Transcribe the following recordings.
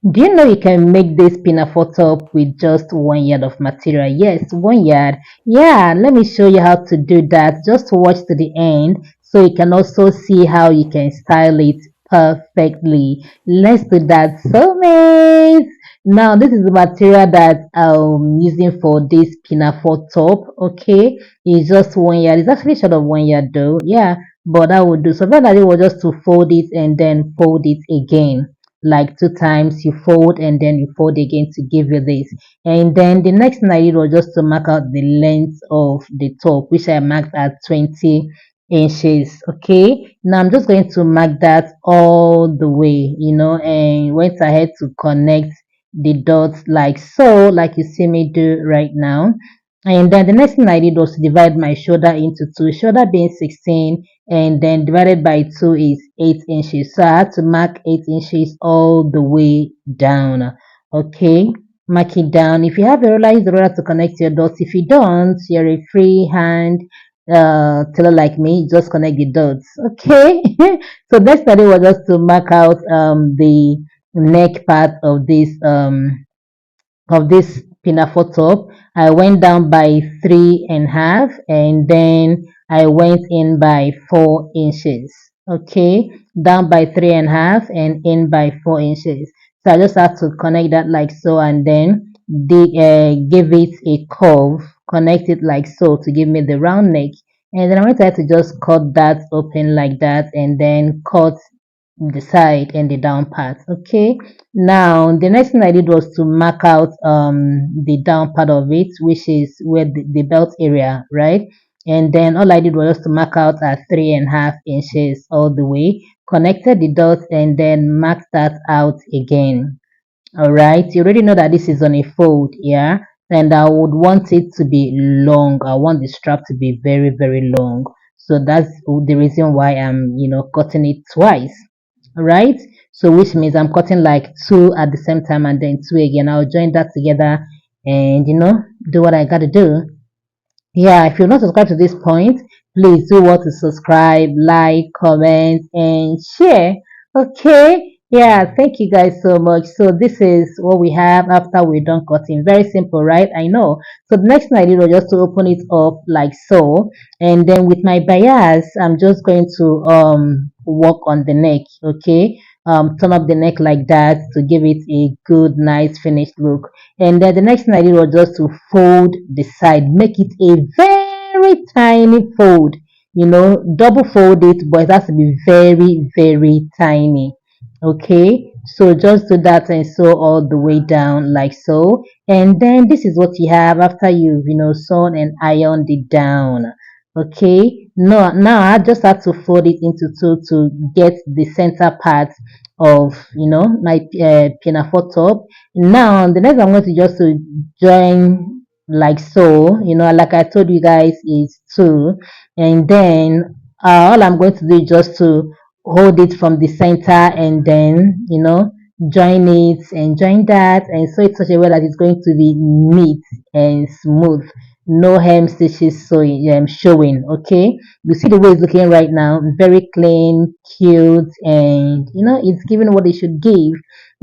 Do you know you can make this pinafore top with just 1 yard of material? Yes, 1 yard. Yeah, let me show you how to do that. Just watch to the end so you can also see how you can style it perfectly. Let's do that. So, mates, now this is the material that I'm using for this pinafore top. Okay, it's just 1 yard. It's actually short of 1 yard though. Yeah, but that would do. So, what I did was just to fold it and then fold it again like 2 times. You fold and then you fold again to give you this. And then the next thing I did was just to mark out the length of the top, which I marked at 20 inches. Okay, now I'm just going to mark that all the way, and went ahead to connect the dots like so, like you see me do right now. And then the next thing I did was to divide my shoulder into two, shoulder being 16, and then divided by 2 is 8 inches. So I had to mark 8 inches all the way down. Okay, mark it down. If you have a roller, use the roller to connect your dots. If you don't, you're a free hand tailor like me, just connect the dots. Okay, so next study was just to mark out the neck part of this pinafore top. I went down by 3.5, and then I went in by 4 inches. Okay, down by 3.5 and in by 4 inches. So I just have to connect that like so, and then give it a curve, connect it like so to give me the round neck. And then I went ahead to just cut that open like that, and then cut the side and the down part. Okay, now the next thing I did was to mark out the down part of it, which is where the belt area, right? And then all I did was just to mark out at 3.5 inches all the way, connected the dots, and then marked that out again. All right, you already know that this is on a fold, yeah, and I would want it to be long. I want the strap to be very, very long. So that's the reason why I'm, cutting it twice. All right, so which means I'm cutting like two at the same time and then two again. I'll join that together and, do what I gotta do. Yeah, if you're not subscribed to this point, please do what to subscribe, like, comment, and share. Okay. Yeah, thank you guys so much. So this is what we have after we're done cutting. Very simple, right? I know. So the next thing I did was just to open it up like so. And then with my bias, I'm just going to work on the neck. Okay. Turn up the neck like that to give it a good, nice finished look. And then the next thing I did was just to fold the side, make it a very tiny fold, double fold it, but it has to be very, very tiny. Okay, so just do that and sew all the way down like so. And then this is what you have after you've, sewn and ironed it down. Okay, no, now I just have to fold it into two to get the center part of, my pinafore top. Now the next I'm going to just to join like so, like I told you guys is two, and then all I'm going to do is just to hold it from the center and then join it and join that and sew it such a way that it's going to be neat and smooth, no hem stitches showing. Okay, you see the way it's looking right now, very clean, cute, and it's giving what it should give.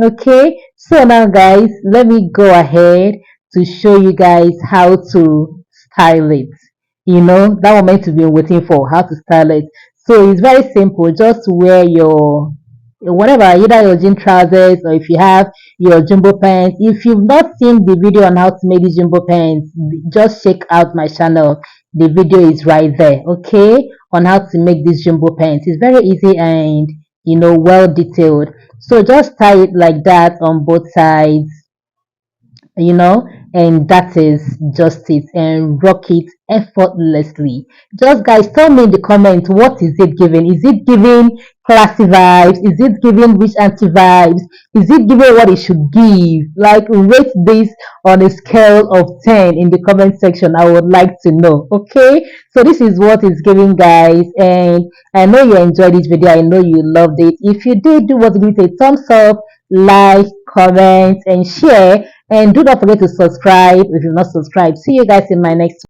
Okay, so now guys, let me go ahead to show you guys how to style it. That one meant to be waiting for, how to style it. So it's very simple. Just wear your whatever, either your jean trousers or if you have your jumbo pants. If you've not seen the video on how to make these jumbo pants, just check out my channel. The video is right there, okay, on how to make these jumbo pants. It's very easy and well detailed. So just tie it like that on both sides, you know, and that is just it, and rock it effortlessly. Just guys, tell me in the comment, what is it giving? Is it giving classy vibes? Is it giving rich auntie vibes? Is it giving what it should give? Like, rate this on a scale of 10 in the comment section. I would like to know. Okay, so this is what it's giving, guys, and I know you enjoyed this video. I know you loved it. If you did, do what to give it a thumbs up, like, comment, and share. And do not forget to subscribe if you're not subscribed. See you guys in my next